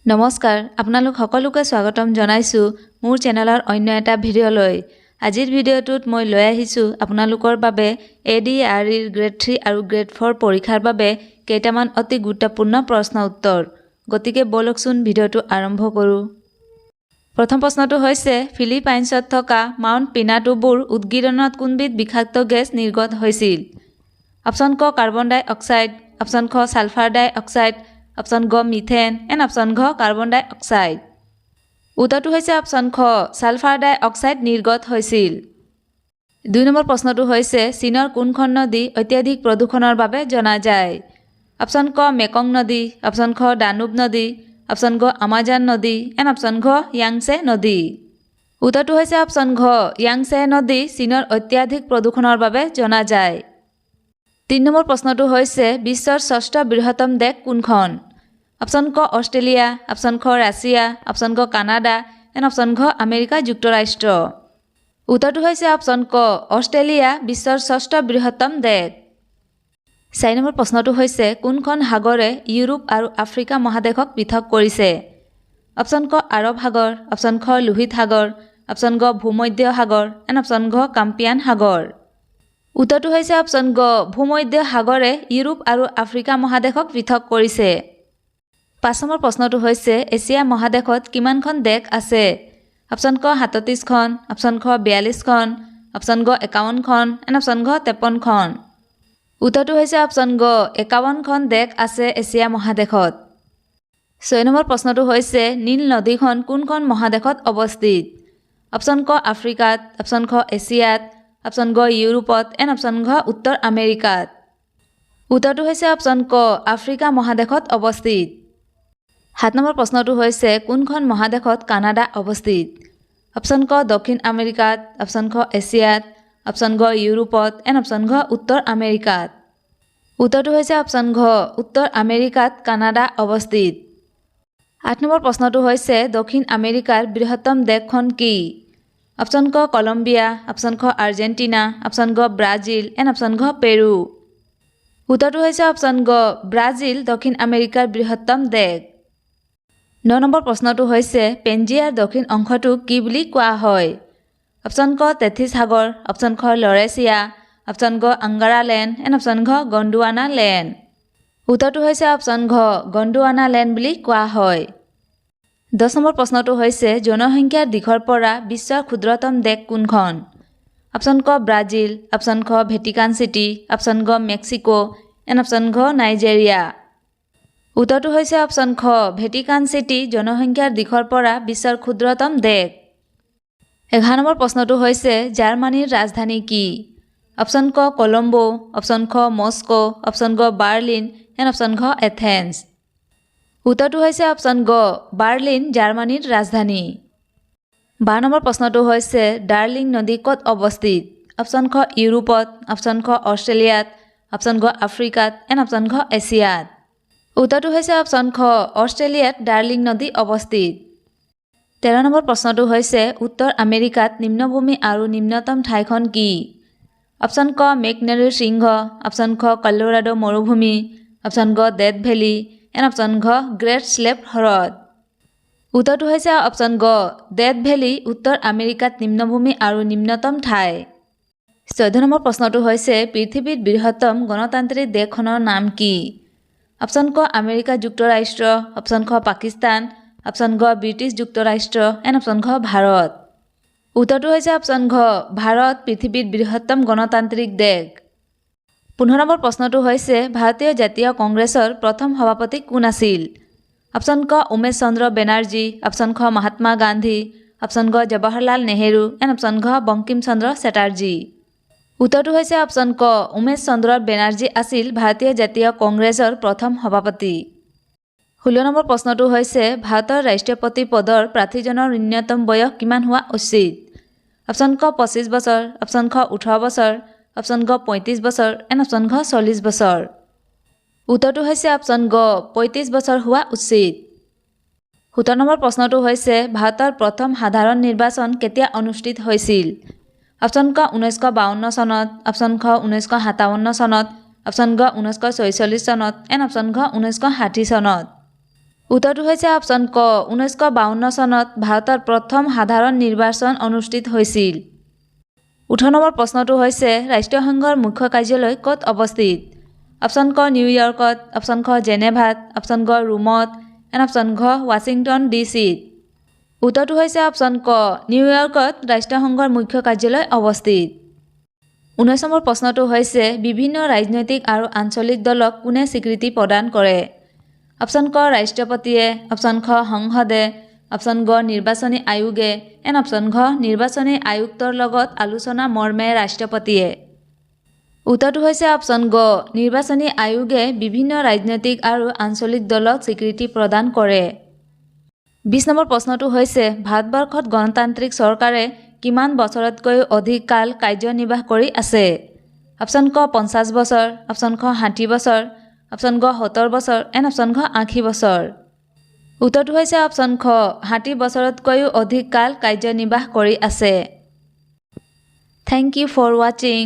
নমস্কাৰ আপোনালোক সকলোকে স্বাগতম জনাইছো মোৰ চেনেলৰ অন্য এটা ভিডিঅ'লৈ। আজিৰ ভিডিঅ'টোত মই লৈ আহিছো আপোনালোকৰ বাবে ADRE গ্ৰেড 3 আৰু গ্ৰেড 4 পৰীক্ষাৰ বাবে কেইটামান অতি গুৰুত্বপূৰ্ণ প্ৰশ্ন উত্তৰ। গতিকে বলকচোন ভিডিঅ'টো আৰম্ভ কৰো। প্ৰথম প্ৰশ্নটো হৈছে ফিলিপাইনছত থকা মাউণ্ট পিনাটুবুৰ উদ্গিৰণত কোনবিধ বিষাক্ত গেছ নিৰ্গত হৈছিল? অপচন ক কাৰ্বন ডাই অক্সাইড, অপচন খ সালফাৰ ডাই অক্সাইড, অপচন গ মিথেন এণ্ড অপচন ঘ কাৰ্বন ডাই অক্সাইড। উত্তৰটো হৈছে অপচন খ সালফাৰ ডাই অক্সাইড নিৰ্গত হৈছিল। ২ নম্বৰ প্ৰশ্নটো হৈছে চীনৰ কোনখন নদী অত্যাধিক প্ৰদূষণৰ বাবে জনা যায়? অপচন ক মেকং নদী, অপচন খ দানুব নদী, অপচন গ আমাজন নদী এণ্ড অপচন ঘ ইয়াংছে নদী। উত্তৰটো হৈছে অপচন ঘ ইয়াংছে নদী চীনৰ অত্যাধিক প্ৰদূষণৰ বাবে জনা যায়। ৩ নম্বৰ প্ৰশ্নটো হৈছে বিশ্বৰ ষষ্ঠ বৃহত্তম দেশ কোনখন? অপচন ক অষ্ট্ৰেলিয়া, অপচন খ ৰাছিয়া, অপচন ক কানাডা এণ্ড অপচন ঘ আমেৰিকা যুক্তৰাষ্ট্ৰ। উত্তৰটো হৈছে অপচন ক অষ্ট্ৰেলিয়া বিশ্বৰ ষষ্ঠ বৃহত্তম দেশ। ৪ নম্বৰ প্ৰশ্নটো হৈছে কোনখন সাগৰে ইউৰোপ আৰু আফ্ৰিকা মহাদেশক পৃথক কৰিছে? অপচন ক আৰৱ সাগৰ, অপচন খ লোহিত সাগৰ, অপচন গ ভূমধ্য সাগৰ এণ্ড অপচন ঘ কাস্পিয়ান সাগৰ। উত্তৰটো হৈছে অপচন গ ভূমধ্য সাগৰে ইউৰোপ আৰু আফ্ৰিকা মহাদেশক পৃথক কৰিছে। ৫ নম্বৰ প্ৰশ্নটো হৈছে এছিয়া মহাদেশত কিমানখন দেশ আছে? অপচন ক ৩৭খন, অপচন খ ৪২খন, অপচন গ ৫১খন এণ্ড অপচন ঘ ৫৩খন। উত্তৰটো হৈছে অপচন গ ৫১খন দেশ আছে এছিয়া মহাদেশত। ৬ নম্বৰ প্ৰশ্নটো হৈছে নীল নদীখন কোনখন মহাদেশত অৱস্থিত? অপচন ক আফ্ৰিকাত, অপচন খ এছিয়াত, অপচন গ ইউৰোপত এণ্ড অপচন ঘ উত্তৰ আমেৰিকাত। উত্তৰটো হৈছে অপচন ক আফ্ৰিকা মহাদেশত অৱস্থিত। ৭ নম্বৰ প্ৰশ্নটো হৈছে কোনখন মহাদেশত কানাডা অৱস্থিত? অপচন ক দক্ষিণ আমেৰিকাত, অপচন খ এছিয়াত, অপচন গ ইউৰোপত এণ্ড অপচন ঘ উত্তৰ আমেৰিকাত। উত্তৰটো হৈছে অপচন ঘ উত্তৰ আমেৰিকাত কানাডা অৱস্থিত। ৮ নম্বৰ প্ৰশ্নটো হৈছে দক্ষিণ আমেৰিকাৰ বৃহত্তম দেশখন কি? অপচন ক কলম্বিয়া, অপচন খ আৰ্জেণ্টিনা, অপচন গ ব্ৰাজিল এণ্ড অপচন ঘ পেৰু। উত্তৰটো হৈছে অপচন গ ব্ৰাজিল দক্ষিণ আমেৰিকাৰ বৃহত্তম দেশ। ৯ নম্বৰ প্ৰশ্নটো হৈছে পেঞ্জিয়াৰ দক্ষিণ অংশটোক কি বুলি কোৱা হয়? অপচন ক তেথিছ সাগৰ, অপচন খ লৰেছিয়া, অপচন গ আংগাৰা লেণ্ড এণ্ড অপচন ঘ গণ্ডৱানা লেণ্ড। উত্তৰটো হৈছে অপচন ঘ গণ্ডৱানা লেণ্ড বুলি কোৱা হয়। ১০ নম্বৰ প্ৰশ্নটো হৈছে জনসংখ্যাৰ দিশৰ পৰা বিশ্বৰ ক্ষুদ্ৰতম দেশ কোনখন? অপচন ক ব্ৰাজিল, অপচন খ ভেটিকান চিটি, অপচন গ মেক্সিকো এণ্ড অপচন ঘ নাইজেৰিয়া। উত্তৰটো হৈছে অপচন খ ভেটিকান চিটি জনসংখ্যাৰ দিশৰ পৰা বিশ্বৰ ক্ষুদ্ৰতম দেশ। ১১ নম্বৰ প্ৰশ্নটো হৈছে জাৰ্মানীৰ ৰাজধানী কি? অপচন ক কলম্বো, অপচন খ মস্কো, অপচন গ বাৰ্লিন এণ্ড অপচন ঘ এথেন্স। উত্তৰটো হৈছে অপচন গ বাৰ্লিন জাৰ্মানীৰ ৰাজধানী। ১২ নম্বৰ প্ৰশ্নটো হৈছে ডাৰ্লিং নদী ক'ত অৱস্থিত? অপচন খ ইউৰোপত, অপচন খ অষ্ট্ৰেলিয়াত, অপচন গ আফ্ৰিকাত এণ্ড অপচন ঘ এছিয়াত। উত্তৰটো হৈছে অপচন খ অষ্ট্ৰেলিয়াত ডাৰ্লিং নদী অৱস্থিত। ১৩ নম্বৰ প্ৰশ্নটো হৈছে উত্তৰ আমেৰিকাত নিম্নভূমি আৰু নিম্নতম ঠাইখন কি? অপচন ক মেকনেৰীৰ শৃংগ, অপচন খ কলোৰাডো মৰুভূমি, অপচন গ ডেথ ভেলী এণ্ড অপচন ঘ গ্ৰেট স্লেপ হ্ৰদ। উত্তৰটো হৈছে অপচন গ ডেথ ভেলী উত্তৰ আমেৰিকাত নিম্নভূমি আৰু নিম্নতম ঠাই। ১৪ নম্বৰ প্ৰশ্নটো হৈছে পৃথিৱীৰ বৃহত্তম গণতান্ত্ৰিক দেশখনৰ নাম কি? অপচন ক আমেৰিকা যুক্তৰাষ্ট্ৰ, অপচন খ পাকিস্তান, অপচন গ ব্ৰিটিছ যুক্তৰাষ্ট্ৰ এণ্ড অপচন ঘ ভাৰত। উত্তৰটো হৈছে অপচন ঘ ভাৰত পৃথিৱীৰ বৃহত্তম গণতান্ত্ৰিক দেশ। ১৫ নম্বৰ প্ৰশ্নটো হৈছে ভাৰতীয় জাতীয় কংগ্ৰেছৰ প্ৰথম সভাপতি কোন আছিল? অপচন ক উমেশ চন্দ্ৰ বেনাৰ্জী, অপচন খ মহাত্মা গান্ধী, অপচন গ জৱাহৰলাল নেহেৰু এণ্ড অপচন ঘ বংকিম চন্দ্ৰ চেটাৰ্জী। উত্তৰটো হৈছে অপচন ক উমেশ চন্দ্ৰ বেনাৰ্জী আছিল ভাৰতীয় জাতীয় কংগ্ৰেছৰ প্ৰথম সভাপতি। ১৬ নম্বৰ প্ৰশ্নটো হৈছে ভাৰতৰ ৰাষ্ট্ৰপতি পদৰ প্ৰাৰ্থীজনৰ ন্যূনতম বয়স কিমান হোৱা উচিত? অপচন ক ২৫ বছৰ, অপচন খ ১৮ বছৰ, অপচন গ ৩৫ বছৰ এণ্ড অপচন ঘ ৪০ বছৰ। উত্তৰটো হৈছে অপচন গ ৩৫ বছৰ হোৱা উচিত। ১৭ নম্বৰ প্ৰশ্নটো হৈছে ভাৰতৰ প্ৰথম সাধাৰণ নিৰ্বাচন কেতিয়া অনুষ্ঠিত হৈছিল? অপচন ক ১৯৫২ চনত, অপচন খ ১৯৫৭ চনত, অপচন গ ১৯৪৬ চনত এণ্ড অপচন ঘ ১৯৬০ চনত। উত্তৰটো হৈছে অপশ্যন ক 1952 চনত ভাৰতৰ প্ৰথম সাধাৰণ নিৰ্বাচন অনুষ্ঠিত হৈছিল 18 নম্বৰ প্ৰশ্নটো হৈছে ৰাষ্ট্ৰসংঘৰ মুখ্য কাৰ্যালয় ক'ত অৱস্থিত অপশ্যন ক নিউয়ৰ্কত অপশ্যন খ জেনেভাত অপশ্যন গ ৰোমত এণ্ড অপশ্যন ঘ ৱাশ্বিংটন ডিচি উত্তৰটো হৈছে অপশ্যন ক নিউয়ৰ্কত ৰাষ্ট্ৰসংঘৰ মুখ্য কাৰ্যালয় অৱস্থিত 19 নম্বৰ প্ৰশ্নটো হৈছে বিভিন্ন ৰাজনৈতিক আৰু আঞ্চলিক দলক কোনে স্বীকৃতি প্ৰদান কৰে অপশ্যন ক ৰাষ্ট্ৰপতিয়ে অপশ্যন খ সংসদে অপশ্যন গ নিৰ্বাচনী আয়োগে এণ্ড অপশ্যন ঘ নিৰ্বাচনী আয়ুক্তৰ লগত আলোচনা মৰ্মে ৰাষ্ট্ৰপতিয়ে উত্তৰটো হৈছে অপশ্যন গ নিৰ্বাচনী আয়োগে বিভিন্ন ৰাজনৈতিক আৰু আঞ্চলিক দলক স্বীকৃতি প্ৰদান কৰে 20 নম্বৰ প্ৰশ্নটো হৈছে ভাৰতবৰ্ষত গণতান্ত্ৰিক চৰকাৰে কিমান বছৰতকৈ অধিক কাল কাৰ্যনিৰ্বাহ কৰি আছে অপশ্যন ক 50 বছৰ অপশ্যন খ 60 বছৰ অপশ্যন গ 70 বছৰ এণ্ড অপশ্যন ঘ 80 বছৰ উত্তৰটো হৈছে অপশ্যন খ 60 বছৰতকৈও অধিক কাল কাৰ্যনিৰ্বাহ কৰি আছে থেংক ইউ ফৰ ৱাচিং